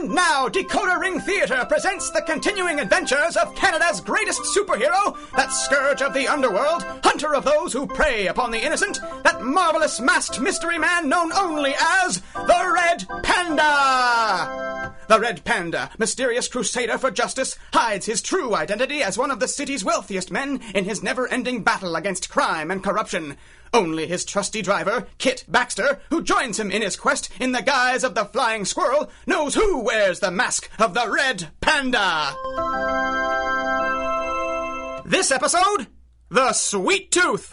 And now, Decoder Ring Theatre presents the continuing adventures of Canada's greatest superhero, that scourge of the underworld, hunter of those who prey upon the innocent, that marvelous masked mystery man known only as the Red Panda! The Red Panda, mysterious crusader for justice, hides his true identity as one of the city's wealthiest men in his never-ending battle against crime and corruption. Only his trusty driver, Kit Baxter, who joins him in his quest in the guise of the Flying Squirrel, knows who wears the mask of the Red Panda. This episode, The Sweet Tooth.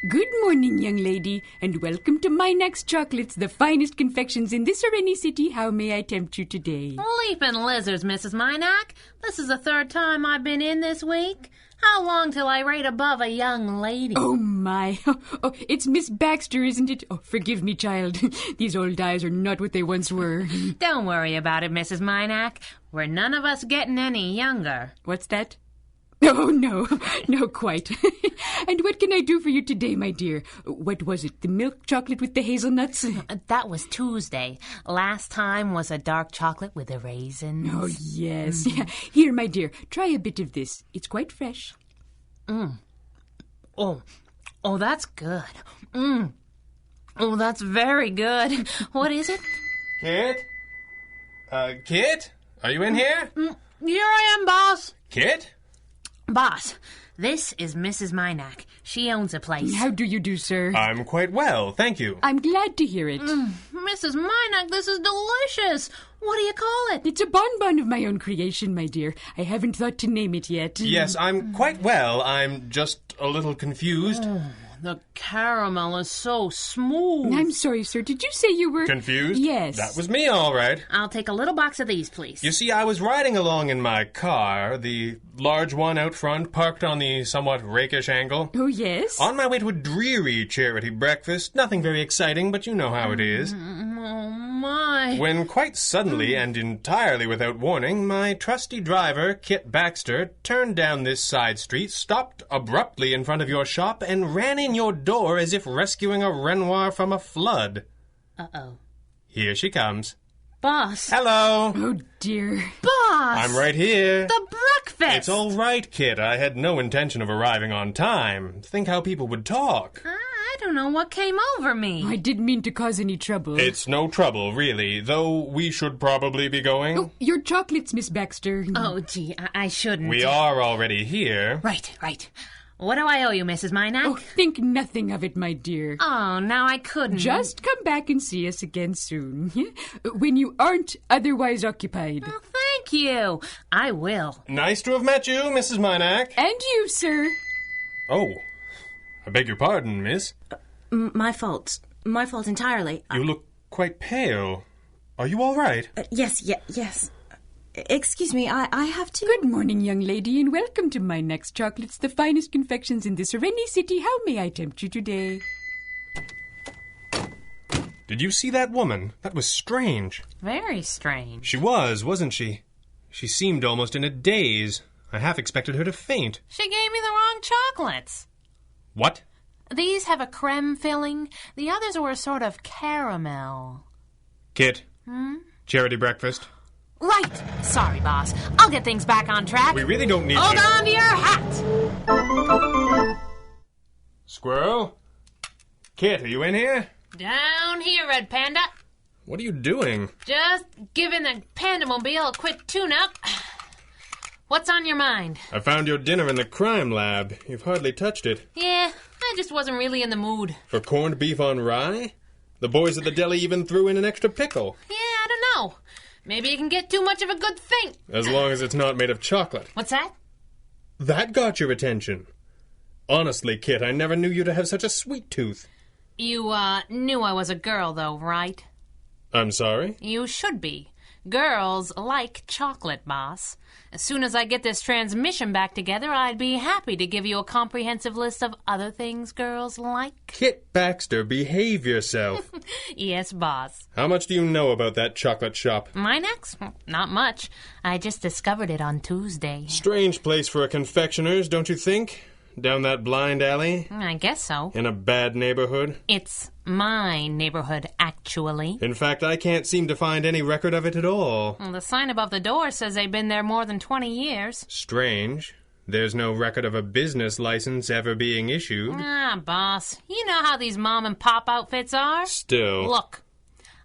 Good morning, young lady, and welcome to Minax Chocolates, the finest confections in this or any city. How may I tempt you today? Leaping lizards, Mrs. Minack. This is the third time I've been in this week. How long till I rate above a young lady? Oh, my. Oh, it's Miss Baxter, isn't it? Oh, forgive me, child. These old eyes are not what they once were. Don't worry about it, Mrs. Minack. We're none of us getting any younger. What's that? Oh, no, quite. And what can I do for you today, my dear? What was it, the milk chocolate with the hazelnuts? That was Tuesday. Last time was a dark chocolate with the raisins. Oh, yes. Yeah. Here, my dear, try a bit of this. It's quite fresh. Oh, that's good. Oh, that's very good. What is it? Kit? Kit? Are you in here? Here I am, boss. Kit? Boss, this is Mrs. Minack. She owns a place. How do you do, sir? I'm quite well, thank you. I'm glad to hear it. Mrs. Minack, this is delicious. What do you call it? It's a bonbon of my own creation, my dear. I haven't thought to name it yet. Yes, I'm quite well. I'm just a little confused. The caramel is so smooth. I'm sorry, sir. Did you say you were... Confused? Yes. That was me, all right. I'll take a little box of these, please. You see, I was riding along in my car, the large one out front, parked on the somewhat rakish angle. Oh, yes? On my way to a dreary charity breakfast. Nothing very exciting, but you know how it is. Oh, my. When quite suddenly and entirely without warning, my trusty driver, Kit Baxter, turned down this side street, stopped abruptly in front of your shop, and ran in your door as if rescuing a Renoir from a flood. Uh-oh. Here she comes. Boss. Hello. Oh, dear. Boss! I'm right here. The breakfast! It's all right, Kit. I had no intention of arriving on time. Think how people would talk. I don't know what came over me. I didn't mean to cause any trouble. It's no trouble, really, though we should probably be going. Oh, your chocolates, Miss Baxter. Oh, gee, I shouldn't. We are already here. Right. What do I owe you, Mrs. Minack? Oh, think nothing of it, my dear. Oh, now I couldn't. Just come back and see us again soon, when you aren't otherwise occupied. Oh, thank you. I will. Nice to have met you, Mrs. Minack. And you, sir. Oh, I beg your pardon, miss. My fault. My fault entirely. You look quite pale. Are you all right? Yes. Excuse me, I have to... Good morning, young lady, and welcome to Minax Chocolates, the finest confections in this or any city. How may I tempt you today? Did you see that woman? That was strange. Very strange. She was, wasn't she? She seemed almost in a daze. I half expected her to faint. She gave me the wrong chocolates. What? These have a creme filling. The others were a sort of caramel. Kit? Charity breakfast? Right. Sorry, boss. I'll get things back on track. We really don't need Hold you. on to your hat. Squirrel? Kit, are you in here? Down here, Red Panda. What are you doing? Just giving the Pandamobile a quick tune-up. What's on your mind? I found your dinner in the crime lab. You've hardly touched it. Yeah, I just wasn't really in the mood. For corned beef on rye? The boys at the deli even threw in an extra pickle. Yeah, I don't know. Maybe you can get too much of a good thing. As long as it's not made of chocolate. What's that? That got your attention. Honestly, Kit, I never knew you to have such a sweet tooth. You, knew I was a girl, though, right? I'm sorry? You should be. Girls like chocolate, boss. As soon as I get this transmission back together, I'd be happy to give you a comprehensive list of other things girls like. Kit Baxter, behave yourself. Yes, boss. How much do you know about that chocolate shop? Minax? Not much. I just discovered it on Tuesday. Strange place for a confectioner's, don't you think? Down that blind alley? I guess so. In a bad neighborhood? It's my neighborhood, actually. In fact, I can't seem to find any record of it at all. Well, the sign above the door says they've been there more than 20 years. Strange. There's no record of a business license ever being issued. Ah, boss, you know how these mom-and-pop outfits are. Still. Look,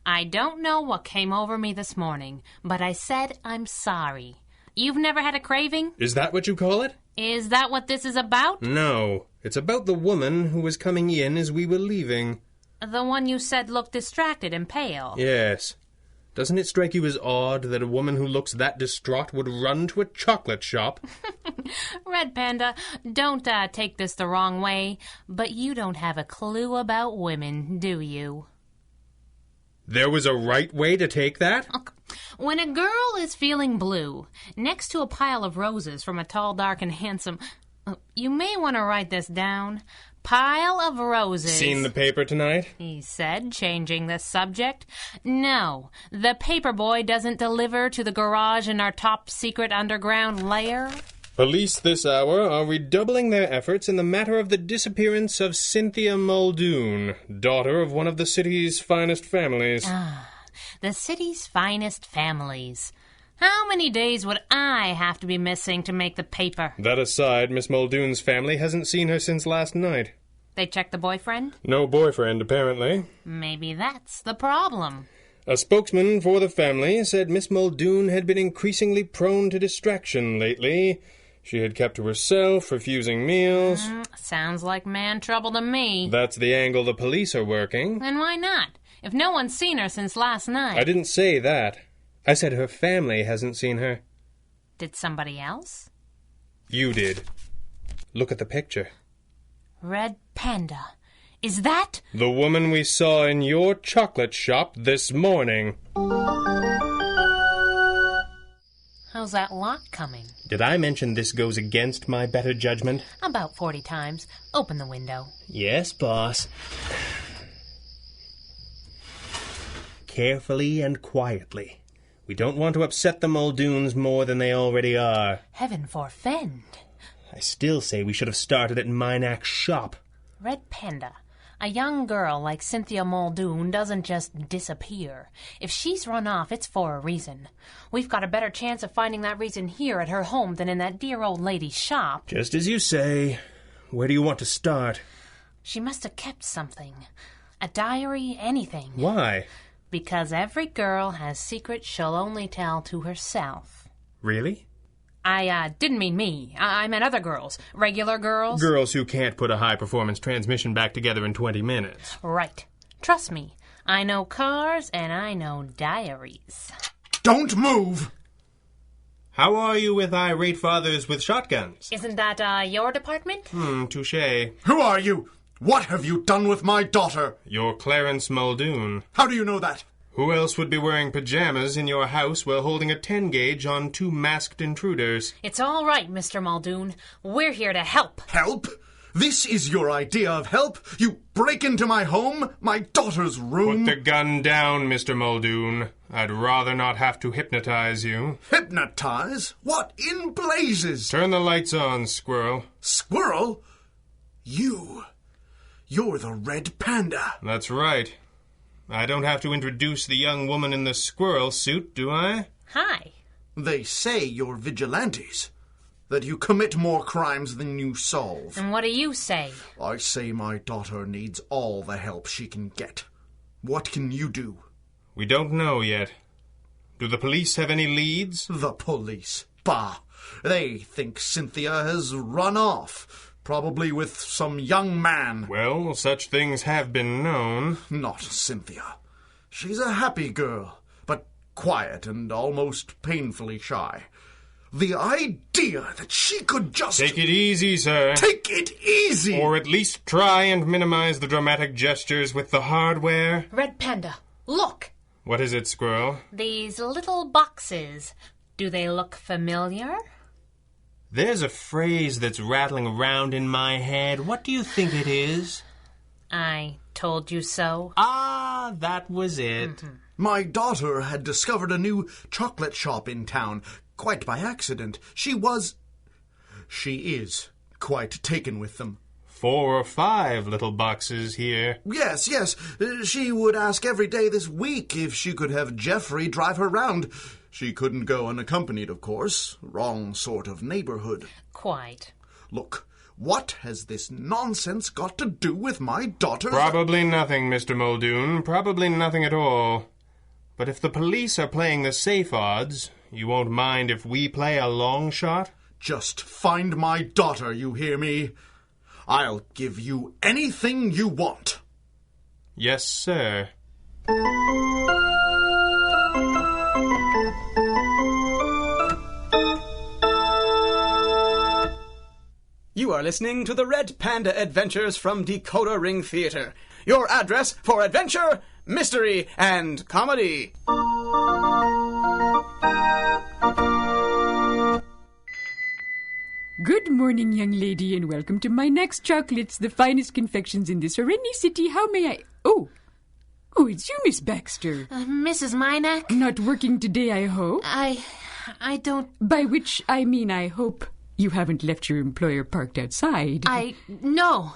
I don't know what came over me this morning, but I said I'm sorry. You've never had a craving? Is that what you call it? Is that what this is about? No. It's about the woman who was coming in as we were leaving. The one you said looked distracted and pale. Yes. Doesn't it strike you as odd that a woman who looks that distraught would run to a chocolate shop? Red Panda, don't take this the wrong way, but you don't have a clue about women, do you? There was a right way to take that? When a girl is feeling blue, next to a pile of roses from a tall, dark, and handsome... You may want to write this down. Pile of roses. Seen the paper tonight? He said, changing the subject. No, the paperboy doesn't deliver to the garage in our top-secret underground lair. Police this hour are redoubling their efforts in the matter of the disappearance of Cynthia Muldoon, daughter of one of the city's finest families. The city's finest families. How many days would I have to be missing to make the paper? That aside, Miss Muldoon's family hasn't seen her since last night. They checked the boyfriend? No boyfriend, apparently. Maybe that's the problem. A spokesman for the family said Miss Muldoon had been increasingly prone to distraction lately. She had kept to herself, refusing meals. Sounds like man trouble to me. That's the angle the police are working. Then why not? If no one's seen her since last night. I didn't say that. I said her family hasn't seen her. Did somebody else? You did. Look at the picture. Red Panda. Is that? The woman we saw in your chocolate shop this morning. How's that lock coming? Did I mention this goes against my better judgment? About 40 times. Open the window. Yes, boss. Carefully and quietly. We don't want to upset the Muldoons more than they already are. Heaven forfend. I still say we should have started at Minak's shop. Red Panda, a young girl like Cynthia Muldoon doesn't just disappear. If she's run off, it's for a reason. We've got a better chance of finding that reason here at her home than in that dear old lady's shop. Just as you say. Where do you want to start? She must have kept something. A diary, anything. Why? Because every girl has secrets she'll only tell to herself. Really? I didn't mean me. I meant other girls. Regular girls. Girls who can't put a high-performance transmission back together in 20 minutes. Right. Trust me. I know cars and I know diaries. Don't move! How are you with irate fathers with shotguns? Isn't that your department? Touché. Who are you? What have you done with my daughter? You're Clarence Muldoon. How do you know that? Who else would be wearing pajamas in your house while holding a 10-gauge on two masked intruders? It's all right, Mr. Muldoon. We're here to help. Help? This is your idea of help? You break into my home, my daughter's room? Put the gun down, Mr. Muldoon. I'd rather not have to hypnotize you. Hypnotize? What in blazes? Turn the lights on, Squirrel. Squirrel? You're the Red Panda. That's right. I don't have to introduce the young woman in the squirrel suit, do I? Hi. They say you're vigilantes. That you commit more crimes than you solve. And what do you say? I say my daughter needs all the help she can get. What can you do? We don't know yet. Do the police have any leads? The police? Bah! They think Cynthia has run off. Probably with some young man. Well, such things have been known. Not Cynthia. She's a happy girl, but quiet and almost painfully shy. The idea that she could just... Take it easy, sir. Take it easy! Or at least try and minimize the dramatic gestures with the hardware. Red Panda, look! What is it, Squirrel? These little boxes. Do they look familiar? There's a phrase that's rattling around in my head. What do you think it is? I told you so. Ah, that was it. Mm-hmm. My daughter had discovered a new chocolate shop in town, quite by accident. She is quite taken with them. 4 or 5 little boxes here. Yes. She would ask every day this week if she could have Geoffrey drive her round. She couldn't go unaccompanied, of course. Wrong sort of neighborhood. Quite. Look, what has this nonsense got to do with my daughter? Probably nothing, Mr. Muldoon. Probably nothing at all. But if the police are playing the safe odds, you won't mind if we play a long shot? Just find my daughter, you hear me? I'll give you anything you want. Yes, sir. You are listening to the Red Panda Adventures from Decoder Ring Theater. Your address for adventure, mystery, and comedy. Good morning, young lady, and welcome to my next chocolates, the finest confections in this or any city. How may I... Oh, it's you, Miss Baxter. Mrs. Minack? Not working today, I hope? I don't... By which I mean I hope you haven't left your employer parked outside. No,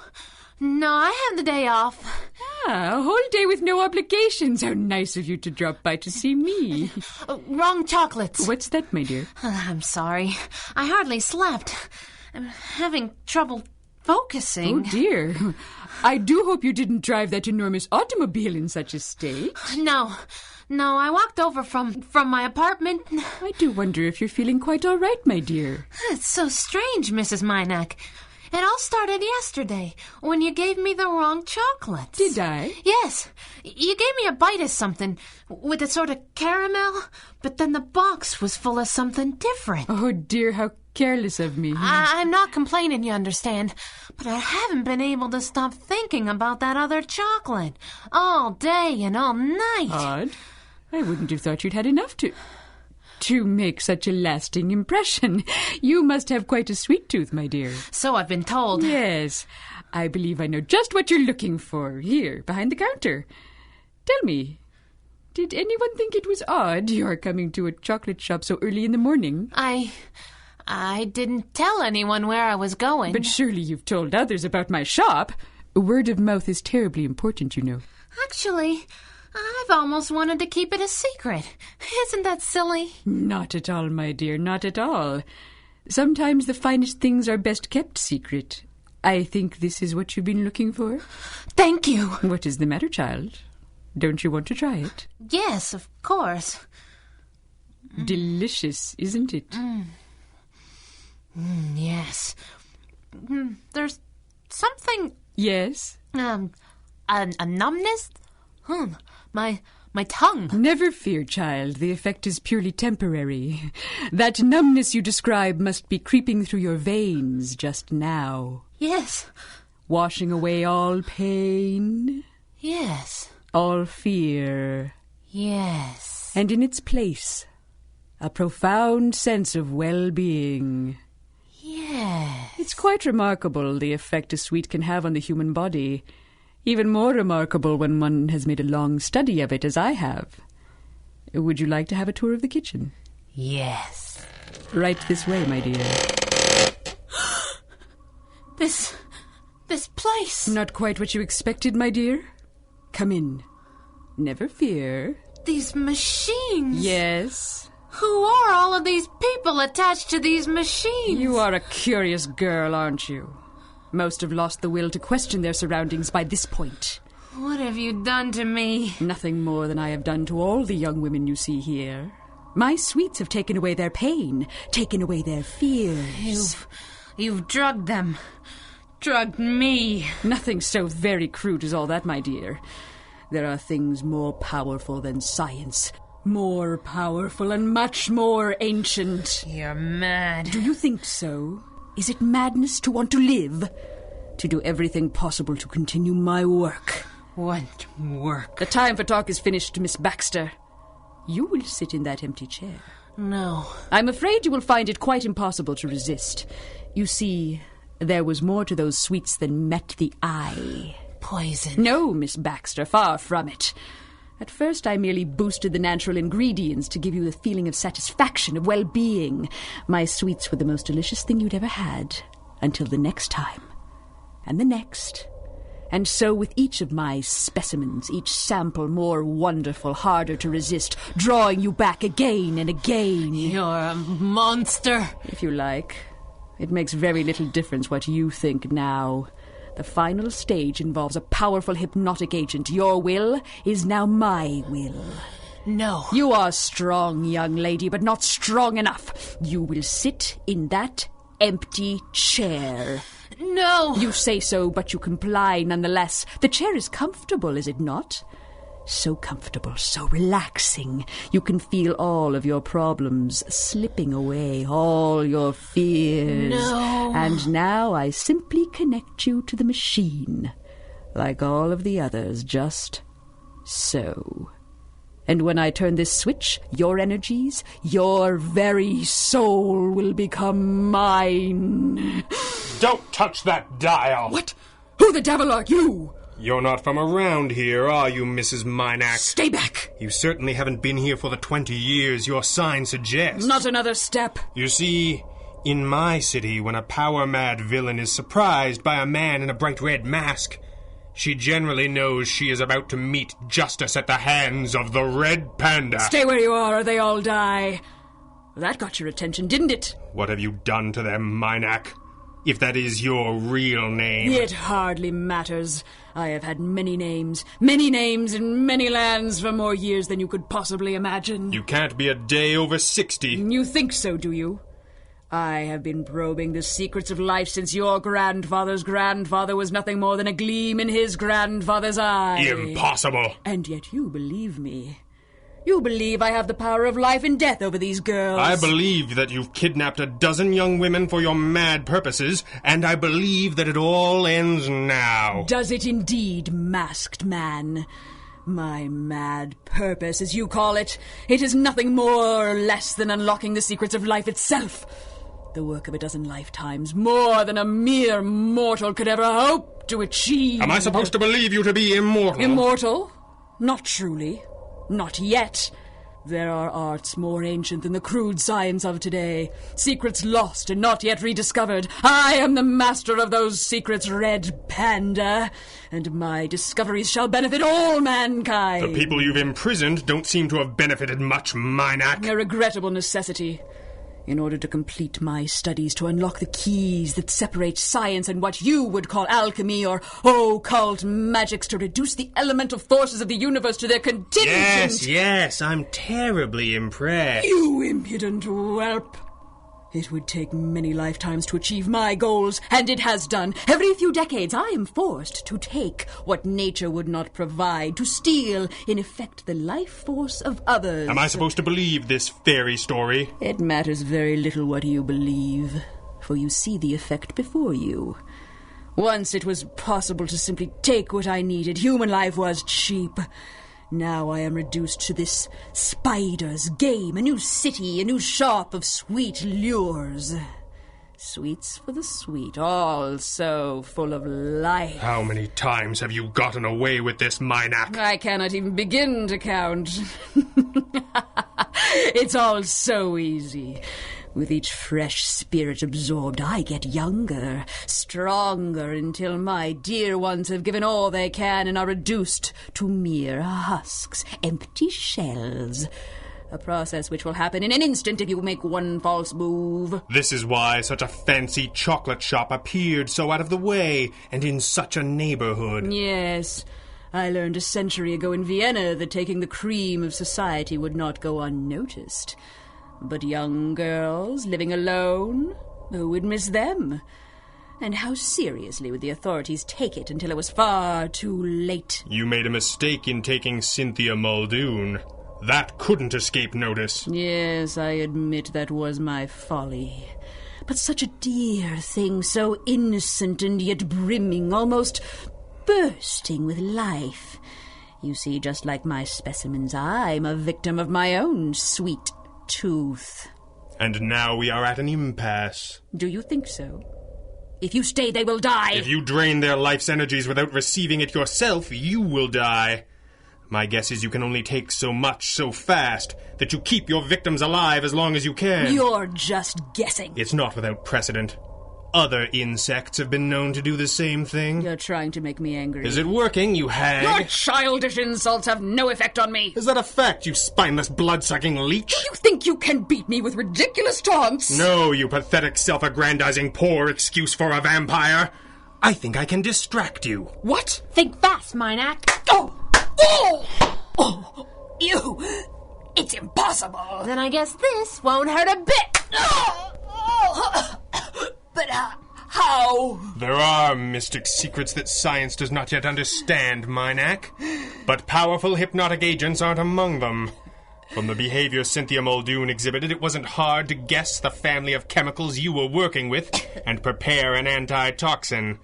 I have the day off. A whole day with no obligations. How nice of you to drop by to see me. Wrong chocolates. What's that, my dear? I'm sorry. I hardly slept. I'm having trouble focusing. Oh, dear. I do hope you didn't drive that enormous automobile in such a state. No, I walked over from my apartment. I do wonder if you're feeling quite all right, my dear. It's so strange, Mrs. Minack. It all started yesterday, when you gave me the wrong chocolates. Did I? Yes. You gave me a bite of something, with a sort of caramel, but then the box was full of something different. Oh, dear, how careless of me. I'm not complaining, you understand, but I haven't been able to stop thinking about that other chocolate, all day and all night. Odd. I wouldn't have thought you'd had enough to make such a lasting impression. You must have quite a sweet tooth, my dear. So I've been told. Yes. I believe I know just what you're looking for, here, behind the counter. Tell me, did anyone think it was odd your coming to a chocolate shop so early in the morning? I didn't tell anyone where I was going. But surely you've told others about my shop. Word of mouth is terribly important, you know. Actually, I've almost wanted to keep it a secret. Isn't that silly? Not at all, my dear, not at all. Sometimes the finest things are best kept secret. I think this is what you've been looking for. Thank you. What is the matter, child? Don't you want to try it? Yes, of course. Delicious, isn't it? Yes. There's something... Yes? A numbness? My tongue. Never fear, child. The effect is purely temporary. That numbness you describe must be creeping through your veins just now. Yes. Washing away all pain. Yes. All fear. Yes. And in its place, a profound sense of well-being. Yes. It's quite remarkable the effect a sweet can have on the human body. Even more remarkable when one has made a long study of it, as I have. Would you like to have a tour of the kitchen? Yes. Right this way, my dear. This place. Not quite what you expected, my dear. Come in. Never fear. These machines. Yes. Who are all of these people attached to these machines? You are a curious girl, aren't you? Most have lost the will to question their surroundings by this point. What have you done to me? Nothing more than I have done to all the young women you see here. My sweets have taken away their pain, taken away their fears. You've drugged them. Drugged me. Nothing so very crude as all that, my dear. There are things more powerful than science. More powerful and much more ancient. You're mad. Do you think so? Is it madness to want to live? To do everything possible to continue my work? What work? The time for talk is finished, Miss Baxter. You will sit in that empty chair. No. I'm afraid you will find it quite impossible to resist. You see, there was more to those sweets than met the eye. Poison. No, Miss Baxter, far from it. At first I merely boosted the natural ingredients to give you the feeling of satisfaction, of well-being. My sweets were the most delicious thing you'd ever had. until the next time, and the next. And so with each of my specimens, each sample more wonderful, harder to resist, drawing you back again and again. You're a monster. If you like. It makes very little difference what you think now. The final stage involves a powerful hypnotic agent. Your will is now my will. No. You are strong, young lady, but not strong enough. You will sit in that empty chair. No. You say so, but you comply nonetheless. The chair is comfortable, is it not? So comfortable, so relaxing. You can feel all of your problems slipping away, all your fears. No. And now I simply connect you to the machine, like all of the others, just so. And when I turn this switch, your energies, your very soul will become mine. Don't touch that dial! What? Who the devil are you? You're not from around here, are you, Mrs. Minack? Stay back! You certainly haven't been here for the 20 years your sign suggests. Not another step. You see, in my city, when a power-mad villain is surprised by a man in a bright red mask, she generally knows she is about to meet justice at the hands of the Red Panda. Stay where you are or they all die. That got your attention, didn't it? What have you done to them, Minack? If that is your real name. It hardly matters. I have had many names in many lands for more years than you could possibly imagine. You can't be a day over 60. You think so, do you? I have been probing the secrets of life since your grandfather's grandfather was nothing more than a gleam in his grandfather's eye. Impossible. And yet you believe me. You believe I have the power of life and death over these girls. I believe that you've kidnapped a dozen young women for your mad purposes, and I believe that it all ends now. Does it indeed, masked man? My mad purpose, as you call it, it is nothing more or less than unlocking the secrets of life itself. The work of a dozen lifetimes, more than a mere mortal could ever hope to achieve. Am I supposed to believe you to be immortal? Immortal? Not truly. Not yet. There are arts more ancient than the crude science of today. Secrets lost and not yet rediscovered. I am the master of those secrets, Red Panda. And my discoveries shall benefit all mankind. The people you've imprisoned don't seem to have benefited much, Minack. A regrettable necessity. In order to complete my studies, to unlock the keys that separate science and what you would call alchemy or occult magics, to reduce the elemental forces of the universe to their contingent... Yes, I'm terribly impressed. You impudent whelp! It would take many lifetimes to achieve my goals, and it has done. Every few decades I am forced to take what nature would not provide, to steal, in effect, the life force of others. Am I supposed to believe this fairy story? It matters very little what you believe, for you see the effect before you. Once it was possible to simply take what I needed. Human life was cheap. Now I am reduced to this spider's game, a new city, a new shop of sweet lures. Sweets for the sweet, all so full of life. How many times have you gotten away with this, Minack? I cannot even begin to count. It's all so easy. With each fresh spirit absorbed, I get younger, stronger, until my dear ones have given all they can and are reduced to mere husks, empty shells. A process which will happen in an instant if you make one false move. This is why such a fancy chocolate shop appeared so out of the way and in such a neighborhood. Yes, I learned a century ago in Vienna that taking the cream of society would not go unnoticed. But young girls living alone, who would miss them? And how seriously would the authorities take it until it was far too late? You made a mistake in taking Cynthia Muldoon. That couldn't escape notice. Yes, I admit that was my folly. But such a dear thing, so innocent and yet brimming, almost bursting with life. You see, just like my specimens, I'm a victim of my own sweet tooth. And now we are at an impasse. Do you think so? If you stay, they will die. If you drain their life's energies without receiving it yourself, you will die. My guess is you can only take so much so fast that you keep your victims alive as long as you can. You're just guessing. It's not without precedent. other insects have been known to do the same thing. You're trying to make me angry. Is it working, you hag? Your childish insults have no effect on me. Is that a fact, you spineless blood-sucking leech? Do you think you can beat me with ridiculous taunts? No, you pathetic, self-aggrandizing, poor excuse for a vampire. I think I can distract you. What? Think fast, Minac. Oh! Oh! Oh! You! It's impossible. Then I guess this won't hurt a bit. But how? There are mystic secrets that science does not yet understand, Minac. But powerful hypnotic agents aren't among them. From the behavior Cynthia Muldoon exhibited, it wasn't hard to guess the family of chemicals you were working with and prepare an antitoxin.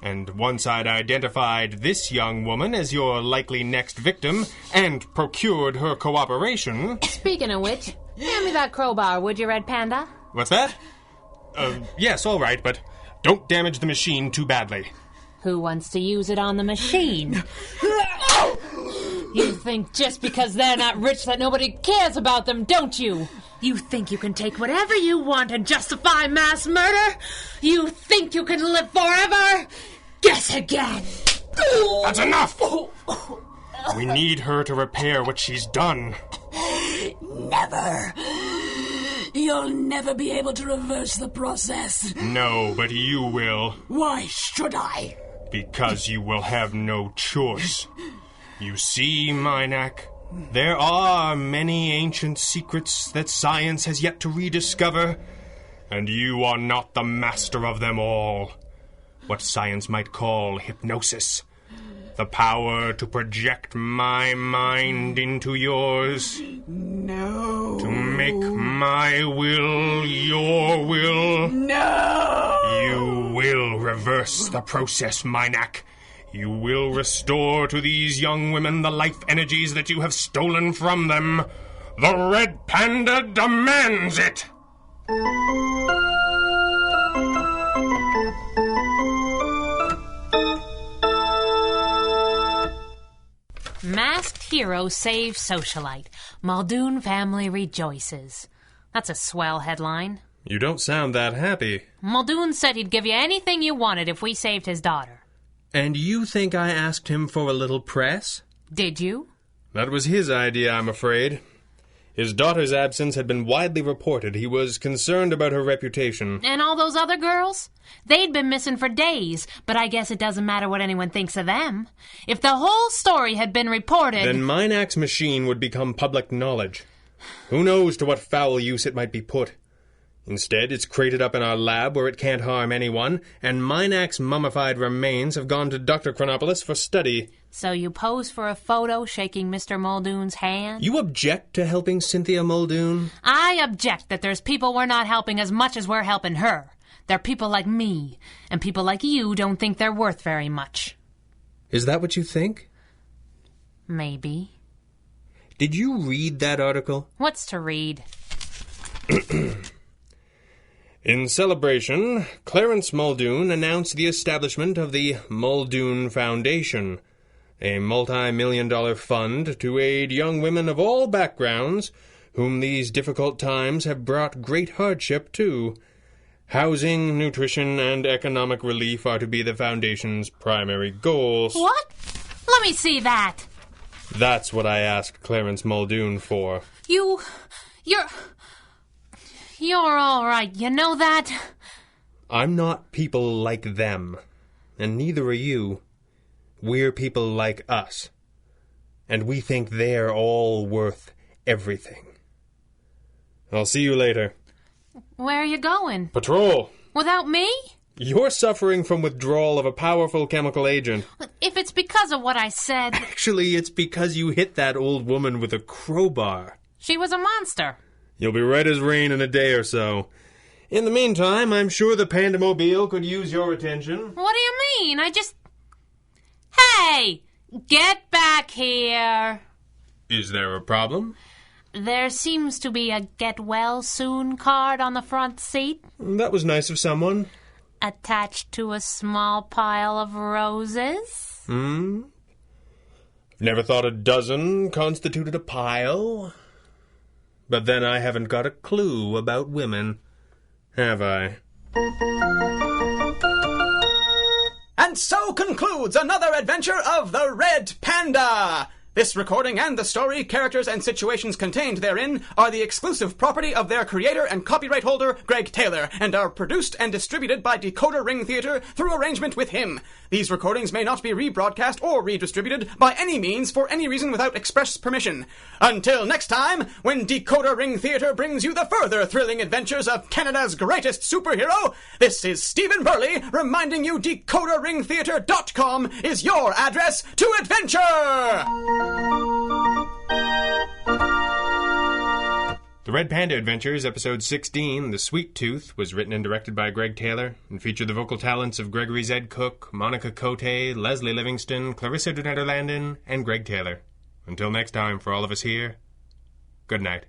And once I'd identified this young woman as your likely next victim and procured her cooperation... Speaking of which, hand me that crowbar, would you, Red Panda? What's that? Yes, all right, but don't damage the machine too badly. Who wants to use it on the machine? You think just because they're not rich that nobody cares about them, don't you? You think you can take whatever you want and justify mass murder? You think you can live forever? Guess again. That's enough! We need her to repair what she's done. Never. You'll never be able to reverse the process. No, but you will. Why should I? Because you will have no choice. You see, Minac, there are many ancient secrets that science has yet to rediscover, and you are not the master of them all. What science might call hypnosis. The power to project my mind into yours. No. To make my will your will. No. You will reverse the process, Minac. You will restore to these young women the life energies that you have stolen from them. The Red Panda demands it! Masked hero saves socialite. Muldoon family rejoices. That's a swell headline. You don't sound that happy. Muldoon said he'd give you anything you wanted if we saved his daughter. And you think I asked him for a little press? Did you? That was his idea, I'm afraid. His daughter's absence had been widely reported. He was concerned about her reputation. And all those other girls? They'd been missing for days, but I guess it doesn't matter what anyone thinks of them. If the whole story had been reported... Then Minac's machine would become public knowledge. Who knows to what foul use it might be put? Instead, it's crated up in our lab where it can't harm anyone, and Minac's mummified remains have gone to Dr. Chronopolis for study. So you pose for a photo shaking Mr. Muldoon's hand? You object to helping Cynthia Muldoon? I object that there's people we're not helping as much as we're helping her. They're people like me, and people like you don't think they're worth very much. Is that what you think? Maybe. Did you read that article? What's to read? In celebration, Clarence Muldoon announced the establishment of the Muldoon Foundation, a multi-million-dollar fund to aid young women of all backgrounds whom these difficult times have brought great hardship to. Housing, nutrition, and economic relief are to be the foundation's primary goals. What? Let me see that. That's what I asked Clarence Muldoon for. You're all right, you know that? I'm not people like them, and neither are you. We're people like us, and we think they're all worth everything. I'll see you later. Where are you going? Patrol. Without me? You're suffering from withdrawal of a powerful chemical agent. If it's because of what I said... Actually, it's because you hit that old woman with a crowbar. She was a monster. You'll be right as rain in a day or so. In the meantime, I'm sure the Pandamobile could use your attention. What do you mean? Hey! Get back here! Is there a problem? There seems to be a get-well-soon card on the front seat. That was nice of someone. Attached to a small pile of roses. I've never thought a dozen constituted a pile. But then I haven't got a clue about women, have I? And so concludes another adventure of the Red Panda! This recording and the story, characters, and situations contained therein are the exclusive property of their creator and copyright holder, Greg Taylor, and are produced and distributed by Decoder Ring Theater through arrangement with him. These recordings may not be rebroadcast or redistributed by any means for any reason without express permission. Until next time, when Decoder Ring Theater brings you the further thrilling adventures of Canada's greatest superhero, this is Stephen Burley reminding you DecoderRingTheater.com is your address to adventure! The Red Panda Adventures, Episode 16, The Sweet Tooth, was written and directed by Greg Taylor and featured the vocal talents of Gregory Zed Cook, Monica Cote, Leslie Livingston, Clarissa de Nederlanden, and Greg Taylor. Until next time, for all of us here, good night.